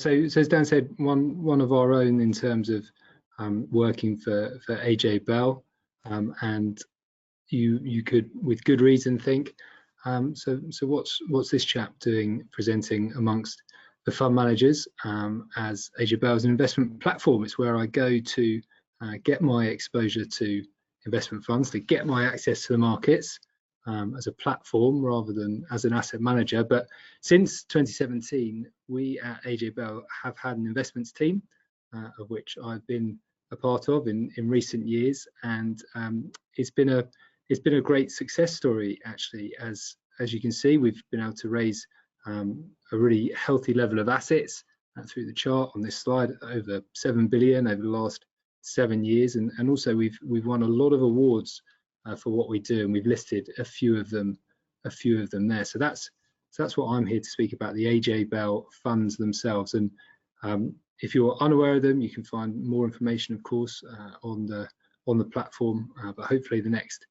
so as Dan said, one of our own in terms of working for AJ Bell, and you could with good reason think, so what's this chap doing presenting amongst the fund managers? As AJ Bell is an investment platform, it's where I go to get my exposure to investment funds, to get my access to the markets as a platform rather than as an asset manager. But since 2017, we at AJ Bell have had an investments team, of which I've been a part of in recent years, and it's been a great success story actually. As you can see, we've been able to raise a really healthy level of assets through the chart on this slide, over 7 billion over the last 7 years, and also we've won a lot of awards for what we do, and we've listed a few of them there. So that's what I'm here to speak about, the AJ Bell funds themselves. And if you're unaware of them, you can find more information, of course, on the platform. But hopefully the next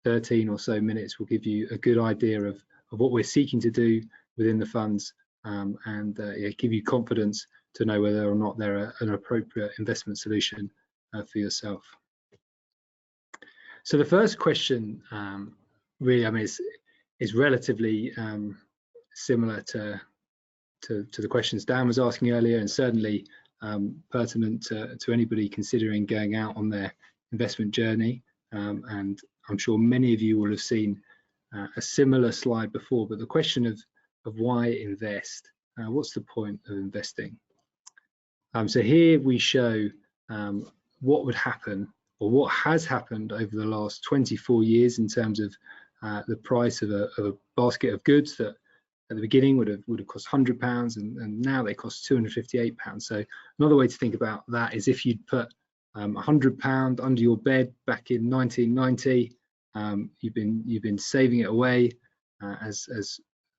13 or so minutes will give you a good idea of what we're seeking to do within the funds, and give you confidence to know whether or not they're an appropriate investment solution for yourself. So the first question, really, I mean, is relatively similar to the questions Dan was asking earlier, and certainly pertinent to anybody considering going out on their investment journey. And I'm sure many of you will have seen a similar slide before, but the question of why invest, what's the point of investing? So here we show what would happen, or what has happened over the last 24 years in terms of the price of a basket of goods that at the beginning would have cost £100, and now they cost £258. So another way to think about that is if you'd put £100 under your bed back in 1990, you've been saving it away, as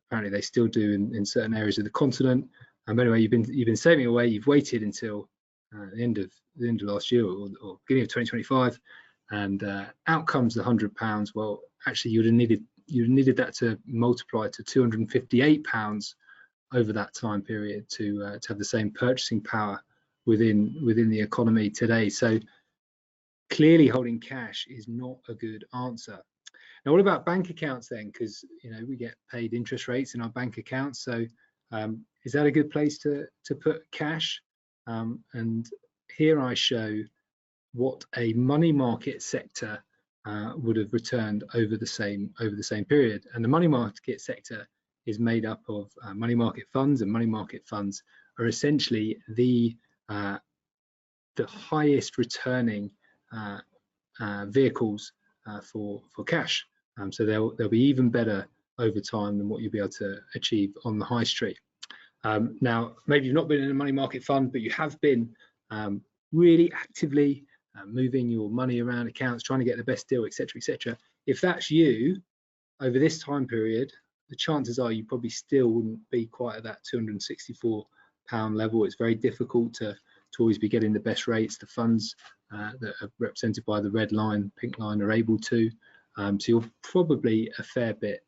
apparently they still do in certain areas of the continent. But anyway, you've been saving away. You've waited until the end of last year or beginning of 2025, and out comes the £100. Well, actually, you'd have needed that to multiply to £258 over that time period to have the same purchasing power within the economy today. So clearly, holding cash is not a good answer. Now, what about bank accounts then? Because we get paid interest rates in our bank accounts. So is that a good place to put cash? And here I show what a money market sector would have returned over the same period. And the money market sector is made up of money market funds, and money market funds are essentially the highest returning vehicles for cash. So they'll be even better over time than what you'll be able to achieve on the high street. Now, maybe you've not been in a money market fund, but you have been really actively moving your money around accounts, trying to get the best deal, etc., etc. If that's you, over this time period, the chances are you probably still wouldn't be quite at that £264 level. It's very difficult to always be getting the best rates. The funds that are represented by the red line, pink line, are able to. So you're probably a fair bit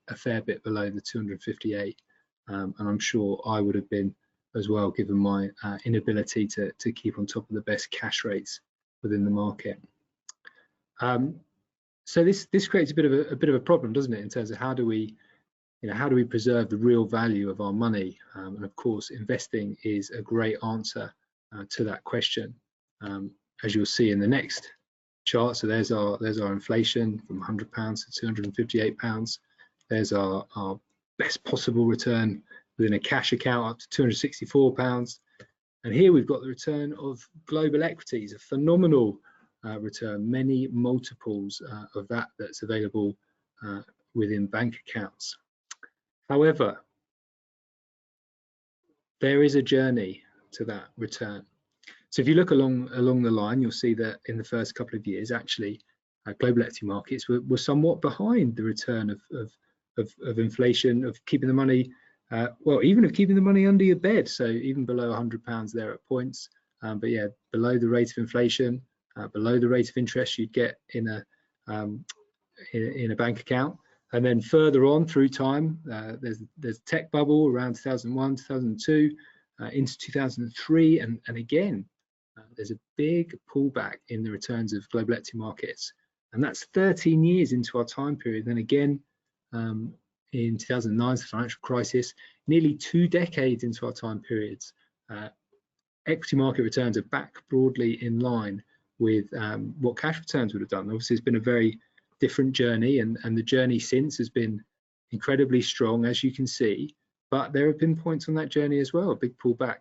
below the 258, and I'm sure I would have been as well, given my inability to keep on top of the best cash rates within the market. So this creates a bit of a problem, doesn't it, in terms of how do we preserve the real value of our money? And of course, investing is a great answer to that question, as you'll see in the next chart. So there's our inflation from £100 to £258. There's our best possible return within a cash account up to £264. And here we've got the return of global equities, a phenomenal return, many multiples of that's available within bank accounts. However, there is a journey to that return. So if you look along the line, you'll see that in the first couple of years, actually, global equity markets were somewhat behind the return of inflation, of keeping the money, well, even of keeping the money under your bed. So even below £100 there at points, but yeah, below the rate of inflation, below the rate of interest you'd get in a bank account. And then further on through time, there's tech bubble around 2001, 2002. into 2003, and again, there's a big pullback in the returns of global equity markets, and that's 13 years into our time period. Then again, in 2009, the financial crisis, nearly 2 decades into our time periods, equity market returns are back broadly in line with what cash returns would have done. Obviously, it's been a very different journey, and the journey since has been incredibly strong, as you can see. But there have been points on that journey as well, a big pullback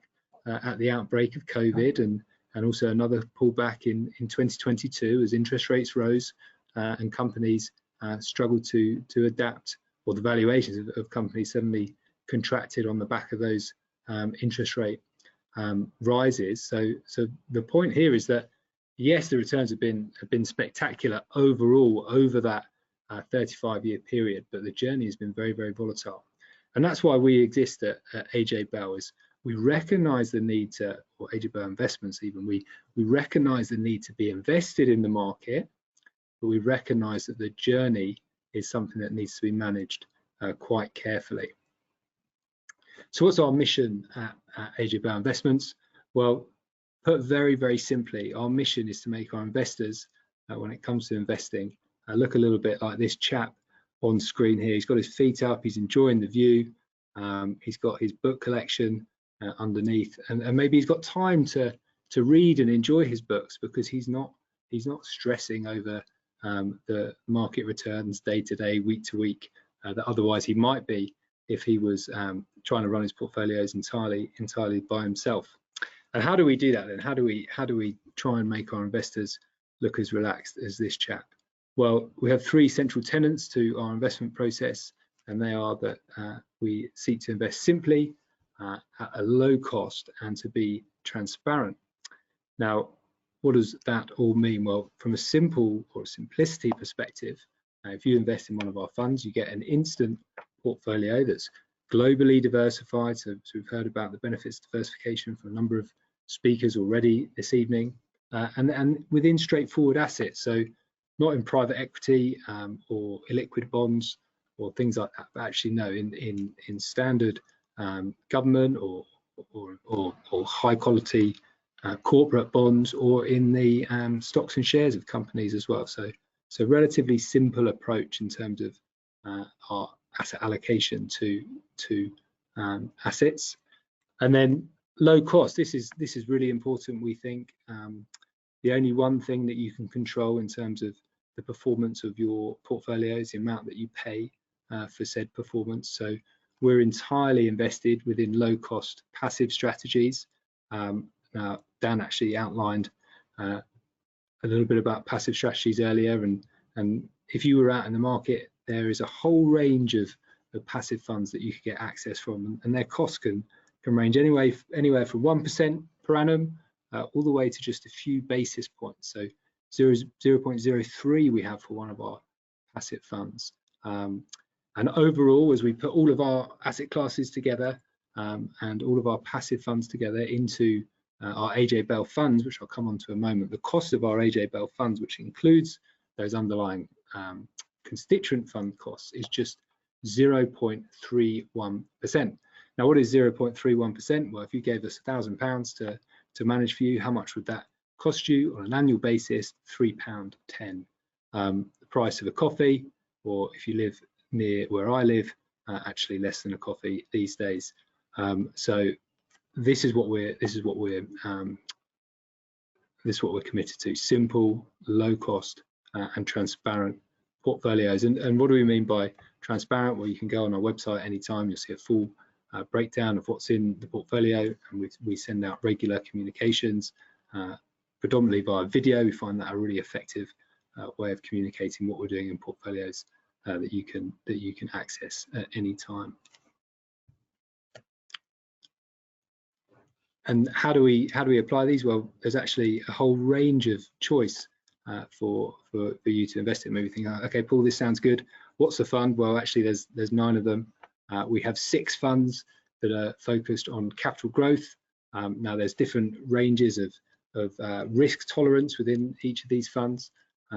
at the outbreak of COVID, and also another pullback in 2022 as interest rates rose and companies struggled to adapt, or the valuations of companies suddenly contracted on the back of those interest rate rises. So the point here is that yes, the returns have been spectacular overall over that 35-year period, but the journey has been very, very volatile. And that's why we exist at AJ Bell, is we recognize the need to, or AJ Bell Investments even, we recognize the need to be invested in the market, but we recognize that the journey is something that needs to be managed quite carefully. So what's our mission at AJ Bell Investments? Well, put very, very simply, our mission is to make our investors, when it comes to investing, look a little bit like this chap on screen here. He's got his feet up, he's enjoying the view, he's got his book collection underneath, and maybe he's got time to read and enjoy his books because he's not stressing over the market returns day to day, week to week, that otherwise he might be if he was trying to run his portfolios entirely by himself. And how do we do that then? How do we try and make our investors look as relaxed as this chap? Well, we have 3 central tenets to our investment process, and they are that we seek to invest simply, at a low cost, and to be transparent. Now, what does that all mean? Well, from a simple or simplicity perspective, if you invest in one of our funds, you get an instant portfolio that's globally diversified. So we've heard about the benefits of diversification from a number of speakers already this evening, and within straightforward assets. So not in private equity or illiquid bonds or things like that, but actually no, in standard government or high quality corporate bonds, or in the stocks and shares of companies as well. So relatively simple approach in terms of our asset allocation to assets. And then low cost. This is really important, we think. The only one thing that you can control in terms of the performance of your portfolio is the amount that you pay for said performance. So we're entirely invested within low cost passive strategies. Now, Dan actually outlined a little bit about passive strategies earlier, and if you were out in the market, there is a whole range of passive funds that you could get access from, and their costs can range anywhere from 1% per annum all the way to just a few basis points. So 0.03 we have for one of our passive funds. And overall, as we put all of our asset classes together and all of our passive funds together into our AJ Bell funds, which I'll come on to in a moment, the cost of our AJ Bell funds, which includes those underlying constituent fund costs, is just 0.31%. Now, what is 0.31%? Well, if you gave us £1,000 to manage for you, how much would that cost you on an annual basis? £3.10. The price of a coffee, or if you live near where I live, actually less than a coffee these days. So this is what we're committed to: simple, low cost, and transparent portfolios. And what do we mean by transparent? Well, you can go on our website anytime. You'll see a full breakdown of what's in the portfolio, and we send out regular communications, predominantly via video. We find that a really effective way of communicating what we're doing in portfolios that you can access at any time. And how do we apply these? Well, there's actually a whole range of choice for you to invest in. Maybe think, okay, Paul, this sounds good. What's the fund? Well, actually, there's 9 of them. We have 6 funds that are focused on capital growth. Now, there's different ranges of risk tolerance within each of these funds.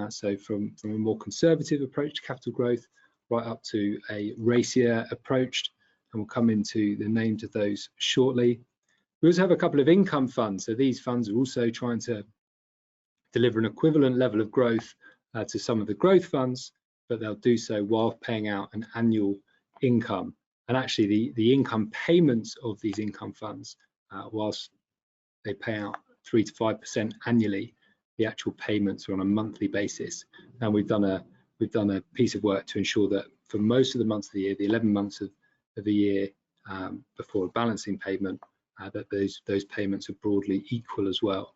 So from a more conservative approach to capital growth, right up to a racier approach, and we'll come into the names of those shortly. We also have a couple of income funds. So these funds are also trying to deliver an equivalent level of growth to some of the growth funds, but they'll do so while paying out an annual income. And actually the income payments of these income funds, whilst they pay out 3 to 5% annually, the actual payments are on a monthly basis. And we've done a piece of work to ensure that for most of the months of the year, the 11 months of the year before a balancing payment, that those payments are broadly equal as well,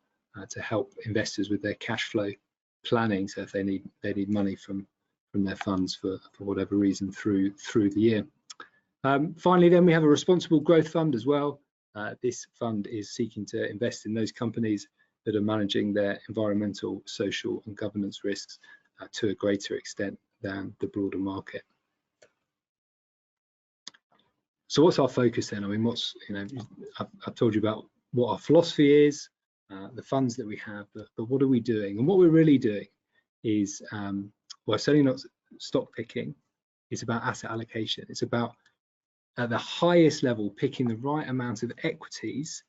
to help investors with their cash flow planning. So if they need money from their funds for whatever reason through the year. Finally, then we have a responsible growth fund as well. This fund is seeking to invest in those companies that are managing their environmental, social, and governance risks to a greater extent than the broader market. So what's our focus then? I mean, I've told you about what our philosophy is, the funds that we have, but what are we doing? And what we're really doing is, well, certainly not stock picking. It's about asset allocation. It's about, at the highest level, picking the right amount of equities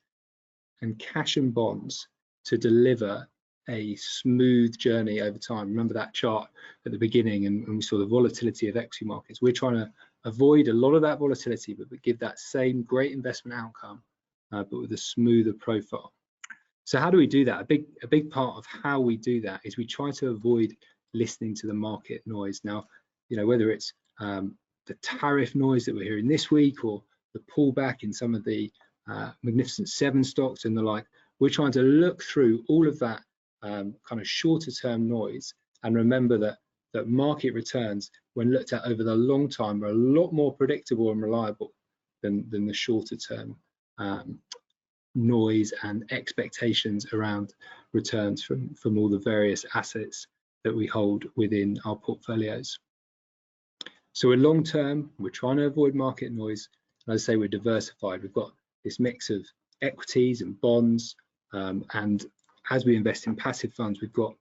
and cash and bonds to deliver a smooth journey over time. Remember that chart at the beginning, and we saw the volatility of equity markets. We're trying to avoid a lot of that volatility, but give that same great investment outcome, but with a smoother profile. So how do we do that? A big part of how we do that is we try to avoid listening to the market noise. Now, whether it's the tariff noise that we're hearing this week, or the pullback in some of the Magnificent Seven stocks and the like, we're trying to look through all of that kind of shorter term noise and remember that market returns, when looked at over the long time, are a lot more predictable and reliable than the shorter term noise and expectations around returns from all the various assets that we hold within our portfolios. So we're long term, we're trying to avoid market noise, and as I say, we're diversified. We've got this mix of equities and bonds, and as we invest in passive funds, we've got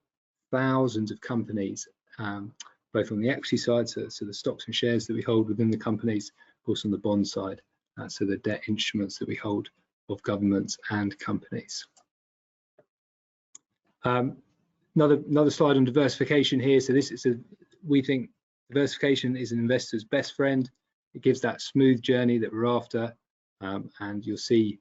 thousands of companies, both on the equity side, so the stocks and shares that we hold within the companies, also on the bond side, so the debt instruments that we hold of governments and companies. Another slide on diversification here. So this is we think diversification is an investor's best friend. It gives that smooth journey that we're after, and you'll see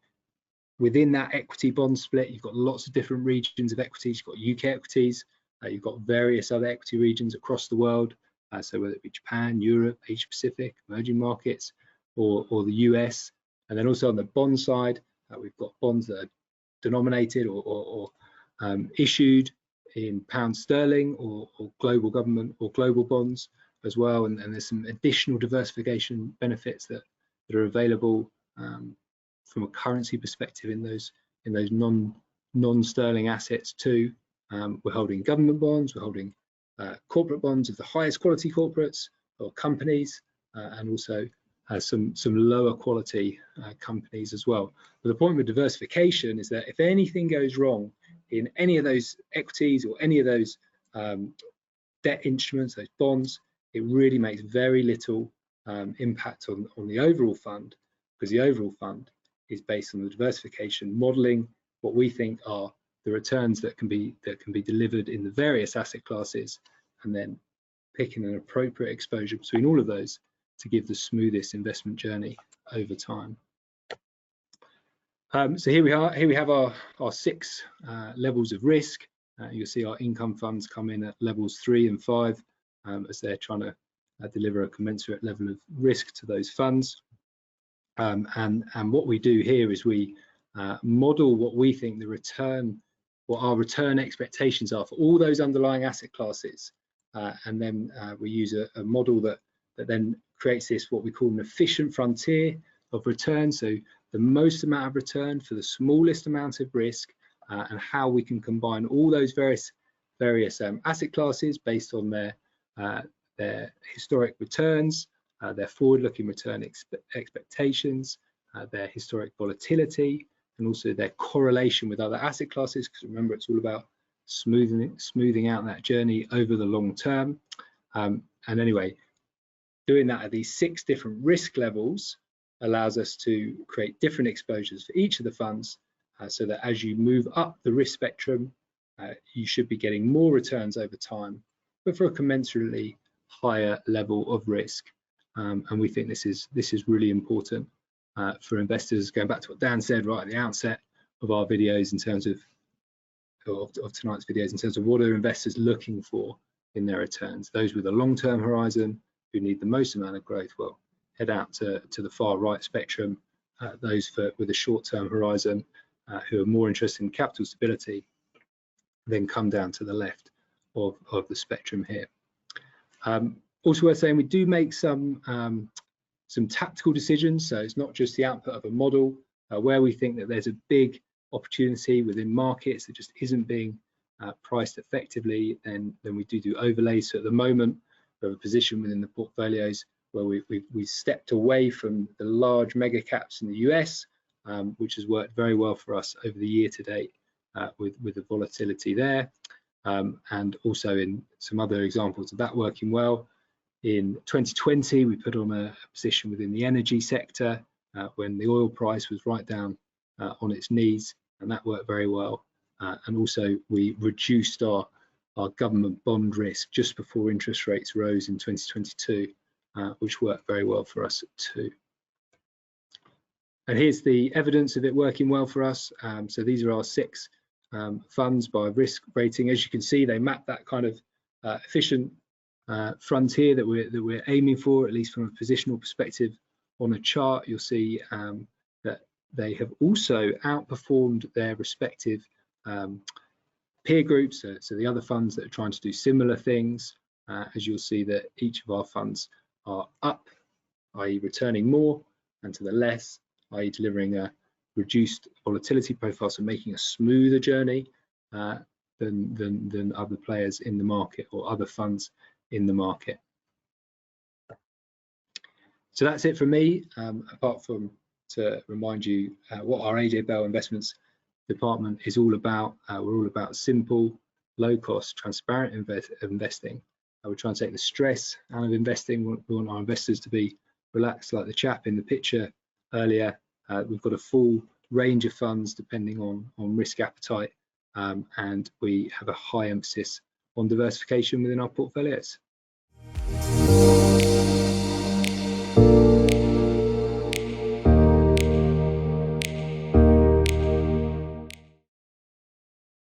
within that equity bond split, you've got lots of different regions of equities. You've got UK equities, you've got various other equity regions across the world, so whether it be Japan, Europe, Asia Pacific, emerging markets, or the US. And then also on the bond side, we've got bonds that are denominated or issued in pound sterling, or global government or global bonds as well. And there's some additional diversification benefits that are available from a currency perspective in those non-sterling assets too. We're holding government bonds, we're holding corporate bonds of the highest quality corporates or companies, and also some lower quality companies as well. But the point with diversification is that if anything goes wrong in any of those equities or any of those debt instruments, those bonds, it really makes very little impact on the overall fund, because the overall fund is based on the diversification, modeling what we think are the returns that can be delivered in the various asset classes, and then picking an appropriate exposure between all of those to give the smoothest investment journey over time. So here we are. Here we have our 6 levels of risk. You'll see our income funds come in at levels 3 and 5, as they're trying to deliver a commensurate level of risk to those funds. And what we do here is we model what we think what our return expectations are for all those underlying asset classes, and then we use a model that then creates this, what we call an efficient frontier of return. So the most amount of return for the smallest amount of risk, and how we can combine all those various asset classes based on their historic returns, their forward-looking return expectations, their historic volatility, and also their correlation with other asset classes, because remember, it's all about smoothing out that journey over the long term. And anyway, doing that at these 6 different risk levels, allows us to create different exposures for each of the funds, so that as you move up the risk spectrum, you should be getting more returns over time, but for a commensurately higher level of risk. And we think this is really important for investors. Going back to what Dan said right at the outset of our videos, in terms of tonight's videos, in terms of what are investors looking for in their returns. Those with a long-term horizon who need the most amount of growth, well, head out to the far right spectrum. Those with a short-term horizon who are more interested in capital stability, then come down to the left of the spectrum here. Also worth saying, we do make some tactical decisions, so it's not just the output of a model. Where we think that there's a big opportunity within markets that just isn't being priced effectively, then we do overlays. So at the moment, we have a position within the portfolios where we stepped away from the large mega caps in the US, which has worked very well for us over the year to date with the volatility there, and also in some other examples of that working well. In 2020, we put on a position within the energy sector when the oil price was right down on its knees, and that worked very well. And also we reduced our government bond risk just before interest rates rose in 2022, which worked very well for us too. And here's the evidence of it working well for us. So these are our 6 funds by risk rating. As you can see, they map that kind of efficient frontier that we're aiming for, at least from a positional perspective. On a chart, you'll see that they have also outperformed their respective peer groups, so the other funds that are trying to do similar things. As you'll see that each of our funds are up, i.e. returning more, and to the less, i.e. delivering a reduced volatility profile, so making a smoother journey than other players in the market or other funds in the market. So that's it from me, apart from to remind you what our AJ Bell Investments department is all about. We're all about simple, low-cost, transparent investing. We're trying to take the stress out of investing. We want our investors to be relaxed, like the chap in the picture earlier. We've got a full range of funds depending on risk appetite, and we have a high emphasis on diversification within our portfolios.